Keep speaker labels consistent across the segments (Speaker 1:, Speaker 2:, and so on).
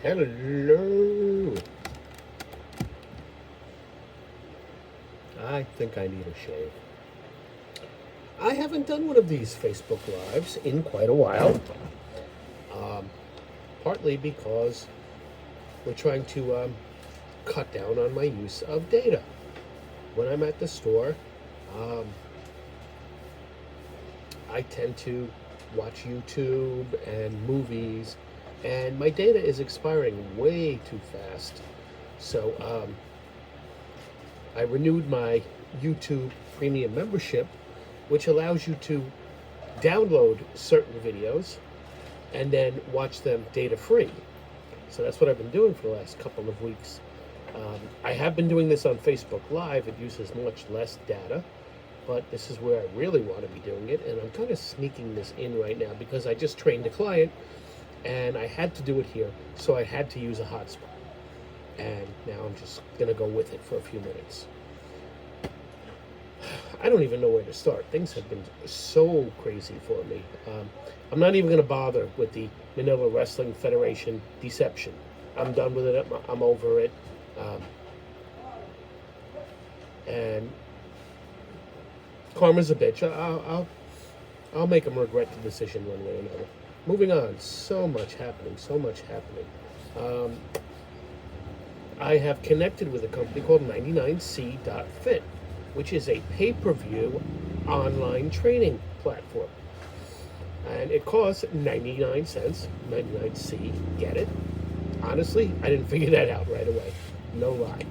Speaker 1: Hello. I think I need a shave. I haven't done one of these Facebook Lives in quite a while. Um, Partly because we're trying to cut down on my use of data. When I'm at the store, um, I tend to watch YouTube and movies, and my data is expiring way too fast. So I renewed my YouTube Premium membership, which allows you to download certain videos and then watch them data free. So that's what I've been doing for the last couple of weeks. I have been doing this on Facebook Live. It uses much less data, but this is where I really want to be doing it. And I'm kind of sneaking this in right now because I just trained a client and I had to do it here. So I had to use a hotspot. And now I'm just going to go with it for a few minutes. I don't even know where to start. Things have been so crazy for me. I'm not even going to bother with the Manila Wrestling Federation deception. I'm done with it. I'm over it. And karma's a bitch. I'll make them regret the decision one way or another. Moving on. So much happening. I have connected with a company called 99C.fit, which is a pay-per-view online training platform. And it costs 99 cents, 99C, get it? Honestly, I didn't figure that out right away. No lie.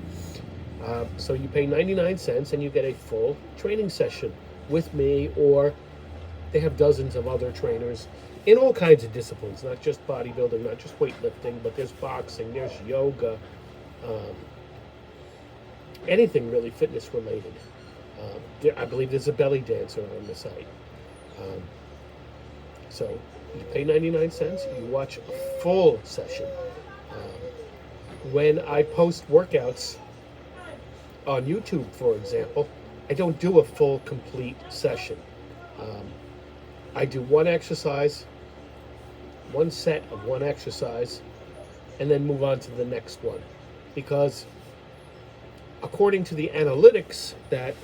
Speaker 1: So you pay 99 cents and you get a full training session with me, or they have dozens of other trainers in all kinds of disciplines, not just bodybuilding, not just weightlifting, but there's boxing, there's yoga, anything really fitness related. I believe there's a belly dancer on the site. So you pay 99 cents, you watch a full session. When I post workouts on YouTube, for example, I don't do a full, complete session. I do one exercise, one set of one exercise, and then move on to the next one. Because according to the analytics that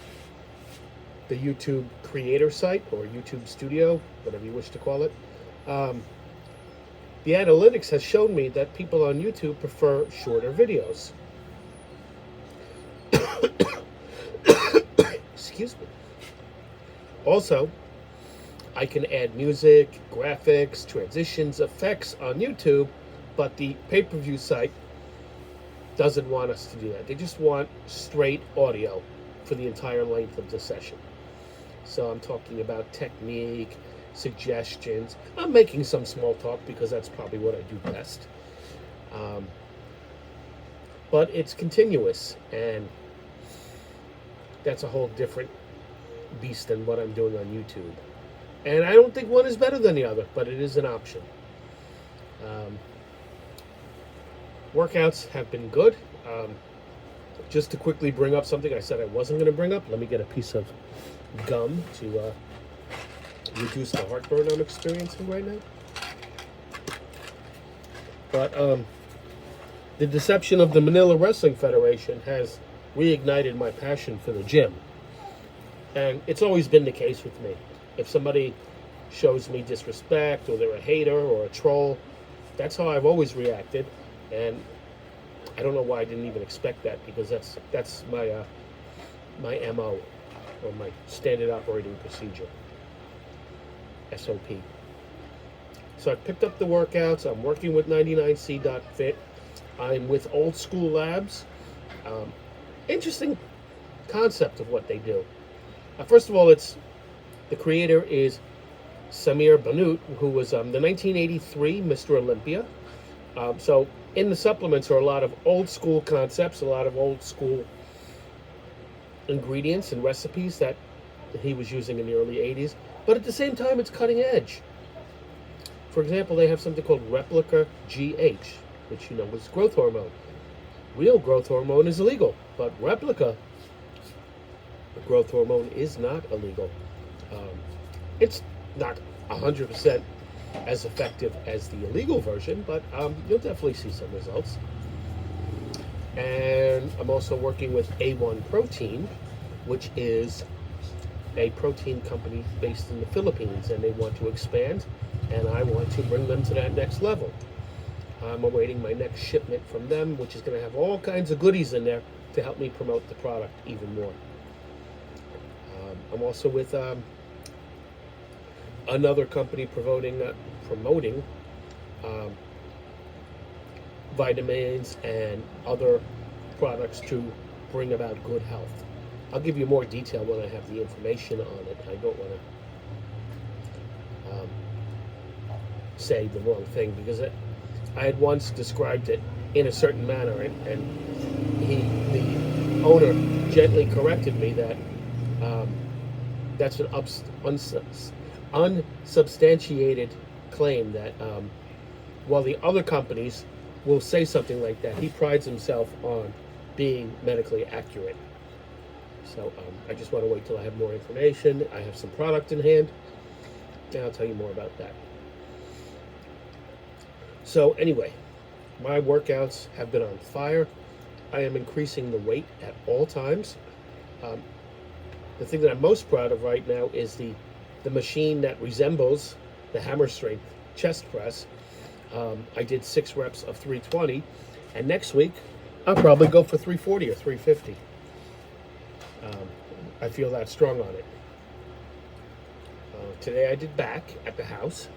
Speaker 1: the YouTube creator site, or YouTube studio, whatever you wish to call it, the analytics has shown me that people on YouTube prefer shorter videos. Excuse me. Also, I can add music, graphics, transitions, effects on YouTube, but the pay-per-view site doesn't want us to do that. They just want straight audio for the entire length of the session. So I'm talking about technique, suggestions. I'm making some small talk because that's probably what I do best. But it's continuous, and that's a whole different beast than what I'm doing on YouTube. And I don't think one is better than the other, but it is an option. Workouts have been good. Just to quickly bring up something I said I wasn't going to bring up, let me get a piece of gum to reduce the heartburn I'm experiencing right now. But the deception of the Manila Wrestling Federation has reignited my passion for the gym. And it's always been the case with me. If somebody shows me disrespect, or they're a hater or a troll, that's how I've always reacted. And I don't know why I didn't even expect that, because that's my my MO, or my standard operating procedure, SOP. So I picked up the workouts. I'm working with 99C.fit. I'm with Old School Labs. Interesting concept of what they do. First of all, the creator is Samir Bannout, who was the 1983 Mr. Olympia. So in the supplements are a lot of old school concepts, a lot of old school ingredients and recipes that he was using in the early 80s. But at the same time, it's cutting edge. For example, they have something called Replica GH, which is growth hormone. Real growth hormone is illegal, but replica growth hormone is not illegal. It's not 100% as effective as the illegal version, but you'll definitely see some results. And I'm also working with A1 Protein, which is a protein company based in the Philippines, and they want to expand, and I want to bring them to that next level. I'm awaiting my next shipment from them, which is going to have all kinds of goodies in there to help me promote the product even more. I'm also with another company promoting vitamins and other products to bring about good health. I'll give you more detail when I have the information on it. I don't want to say the wrong thing, because I had once described it in a certain manner, and the owner gently corrected me that that's an unsubstantiated claim, that while the other companies will say something like that, he prides himself on being medically accurate. So I just want to wait till I have more information. I have some product in hand, and I'll tell you more about that. So anyway, my workouts have been on fire. I am increasing the weight at all times. The thing that I'm most proud of right now is the machine that resembles the hammer strength chest press. I did 6 reps of 320, and next week I'll probably go for 340 or 350. I feel that strong on it. Today I did back at the house.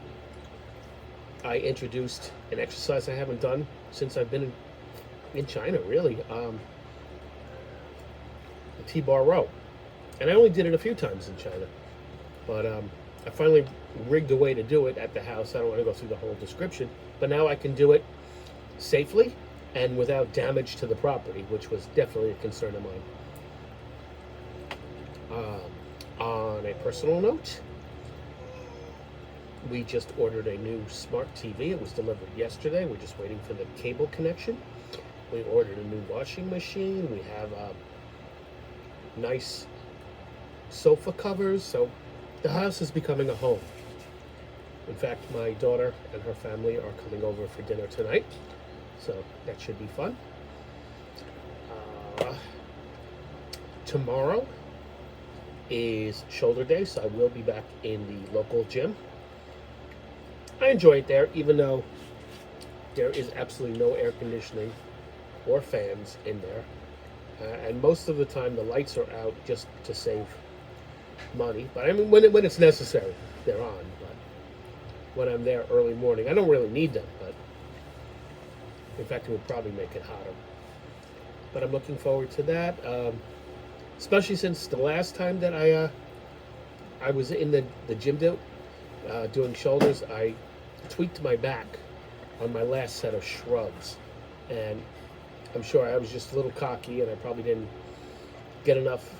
Speaker 1: I introduced an exercise I haven't done since I've been in China, really. The T-bar row. And I only did it a few times in China. But I finally rigged a way to do it at the house. I don't want to go through the whole description. But now I can do it safely and without damage to the property, which was definitely a concern of mine. On a personal note, we just ordered a new smart TV. It was delivered yesterday. We're just waiting for the cable connection. We ordered a new washing machine. We have nice sofa covers. So the house is becoming a home. In fact, my daughter and her family are coming over for dinner tonight. So that should be fun. Tomorrow is shoulder day, so I will be back in the local gym. I enjoy it there, even though there is absolutely no air conditioning or fans in there. And most of the time the lights are out just to save money. But I mean, when it's necessary, they're on. But when I'm there early morning, I don't really need them. But in fact, it would probably make it hotter. But I'm looking forward to that. Especially since the last time that I was in the gym doing shoulders, I tweaked my back on my last set of shrugs, and I'm sure I was just a little cocky, and I probably didn't get enough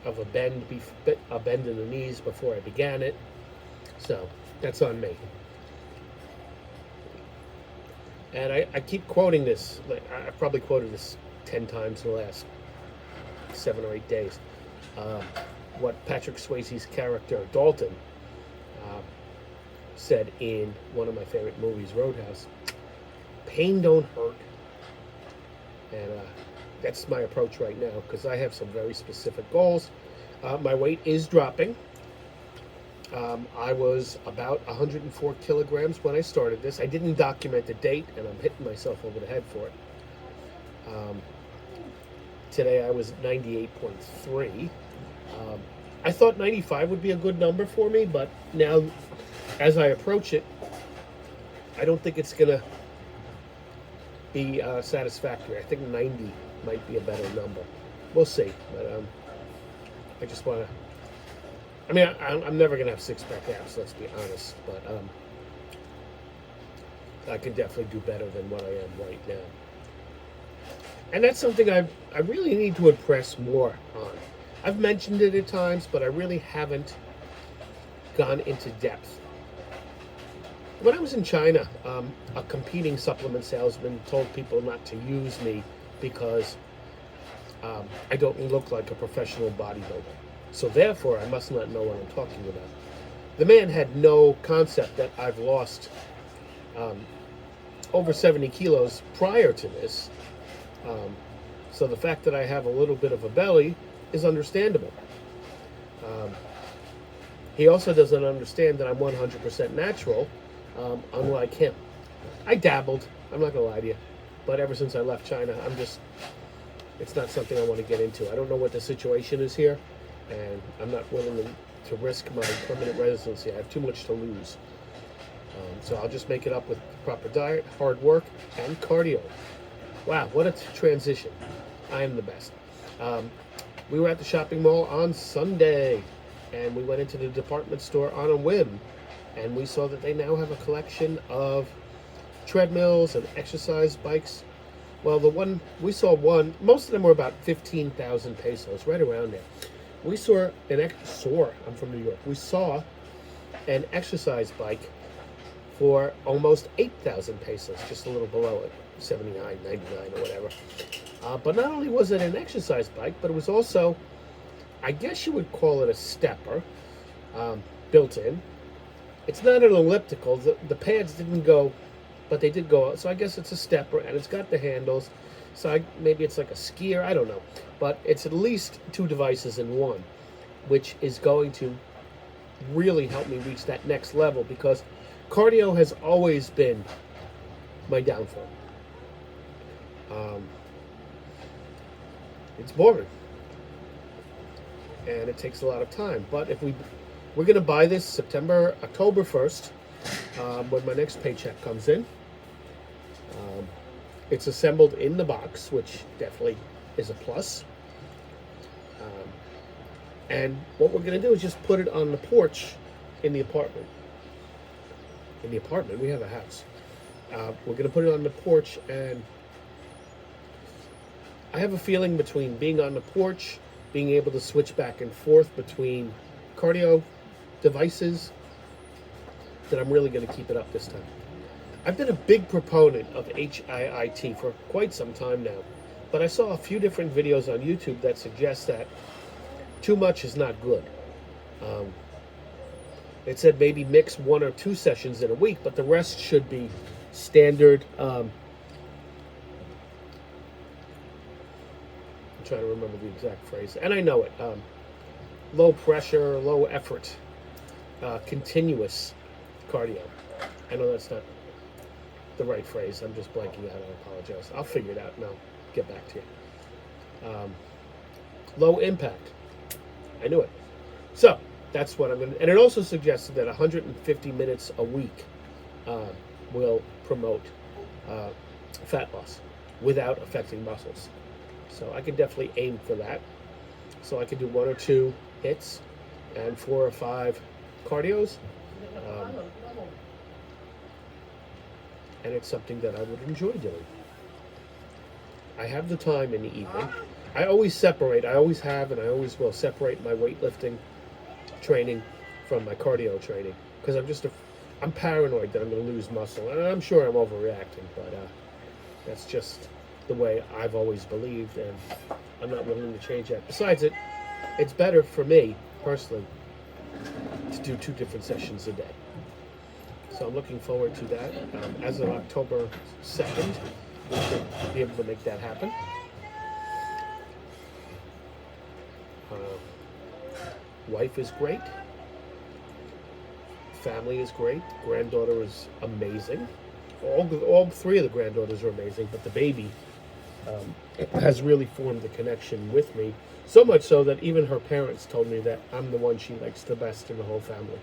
Speaker 1: of a bend in the knees before I began it. So that's on me. And I keep quoting this. Like, I've probably quoted this 10 times in the last 7 or 8 days. What Patrick Swayze's character Dalton said in one of my favorite movies, Roadhouse: pain don't hurt. And that's my approach right now, because I have some very specific goals. My weight is dropping. I was about 104 kilograms when I started this. I didn't document the date, and I'm hitting myself over the head for it. Today I was 98.3. I thought 95 would be a good number for me, but now as I approach it, I don't think it's going to be satisfactory. I think 90 might be a better number. We'll see. But I just want to... I mean, I'm never going to have six-pack abs, let's be honest. But I can definitely do better than what I am right now. And that's something I really need to impress more on. I've mentioned it at times, but I really haven't gone into depth. When I was in China, a competing supplement salesman told people not to use me because I don't look like a professional bodybuilder. So therefore, I must not know what I'm talking about. the man had no concept that I've lost over 70 kilos prior to this. So the fact that I have a little bit of a belly is understandable. He also doesn't understand that I'm 100% natural, unlike him. I dabbled, I'm not going to lie to you, but ever since I left China, it's not something I want to get into. I don't know what the situation is here, and I'm not willing to risk my permanent residency. I have too much to lose. So I'll just make it up with proper diet, hard work, and cardio. Wow, what a transition. I am the best. We were at the shopping mall on Sunday, and we went into the department store on a whim, and we saw that they now have a collection of treadmills and exercise bikes. Well, we saw most of them were about 15,000 pesos, right around there. We saw I'm from New York. We saw an exercise bike for almost 8,000 pesos, just a little below it, 79, 99 or whatever. But not only was it an exercise bike, but it was also, I guess you would call it a stepper, built in. It's not an elliptical. The pads didn't go, but they did go out. So I guess it's a stepper, and it's got the handles. So maybe it's like a skier, I don't know. But it's at least two devices in one, which is going to really help me reach that next level, because cardio has always been my downfall. It's boring, and it takes a lot of time. But if we're going to buy this October 1st, when my next paycheck comes in. It's assembled in the box, which definitely is a plus. And what we're going to do is just put it on the porch in the apartment. In the apartment, we have a house. We're going to put it on the porch, and I have a feeling between being on the porch, being able to switch back and forth between cardio devices, that I'm really going to keep it up this time. I've been a big proponent of HIIT for quite some time now, but I saw a few different videos on YouTube that suggest that too much is not good. It said maybe mix 1 or 2 sessions in a week, but the rest should be standard. I'm trying to remember the exact phrase, and I know it. Low pressure, low effort, continuous cardio. I know that's not the right phrase. I'm just blanking out. I apologize. I'll figure it out and I'll get back to you. Low impact. I knew it. So that's what I'm going to. And it also suggested that 150 minutes a week will promote fat loss without affecting muscles. So I can definitely aim for that. So I can do 1 or 2 hits and 4 or 5 cardios. And it's something that I would enjoy doing. I have the time in the evening. I always separate. I always have, and I always will separate my weightlifting training from my cardio training, because I'm paranoid that I'm going to lose muscle, and I'm sure I'm overreacting, but that's just the way I've always believed, and I'm not willing to change that. Besides, it's better for me personally to do 2 different sessions a day. So I'm looking forward to that. As of October 2nd, we should be able to make that happen. Wife is great. Family is great. Granddaughter is amazing. All 3 of the granddaughters are amazing, but the baby has really formed a connection with me. So much so that even her parents told me that I'm the one she likes the best in the whole family.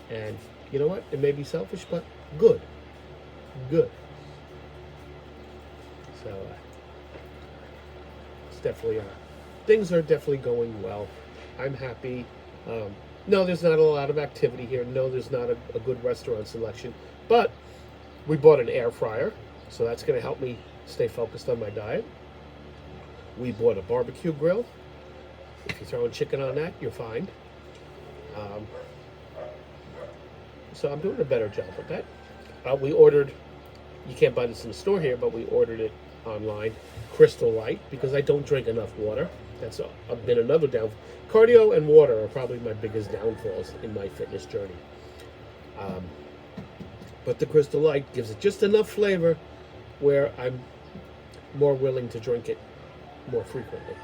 Speaker 1: And you know what? It may be selfish, but good. Good. So it's definitely things are definitely going well. I'm happy. No, there's not a lot of activity here. No, there's not a good restaurant selection. But we bought an air fryer, so that's going to help me stay focused on my diet. We bought a barbecue grill. If you're throwing chicken on that, you're fine. So I'm doing a better job with that. We ordered, you can't buy this in the store here, but we ordered it online, Crystal Light, because I don't drink enough water. That's been another downfall. Cardio and water are probably my biggest downfalls in my fitness journey. Um, but the Crystal Light gives it just enough flavor where I'm more willing to drink it more frequently.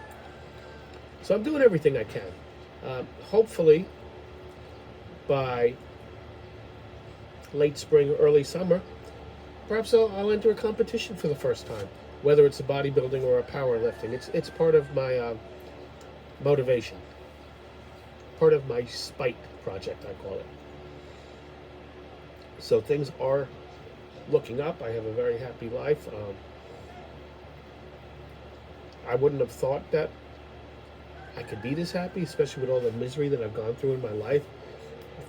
Speaker 1: So I'm doing everything I can. Hopefully, by late spring or early summer, perhaps I'll enter a competition for the first time, whether it's a bodybuilding or a powerlifting. It's part of my motivation, part of my spite project, I call it. So things are looking up. I have a very happy life. I wouldn't have thought that I could be this happy, especially with all the misery that I've gone through in my life.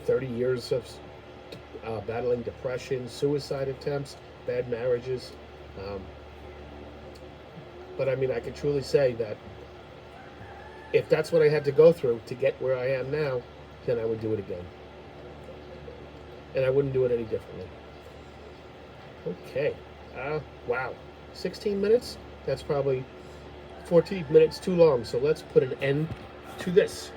Speaker 1: 30 years of battling depression, suicide attempts, bad marriages. But I mean, I can truly say that if that's what I had to go through to get where I am now, then I would do it again. And I wouldn't do it any differently. Okay. Wow. 16 minutes? That's probably 14 minutes too long. So let's put an end to this.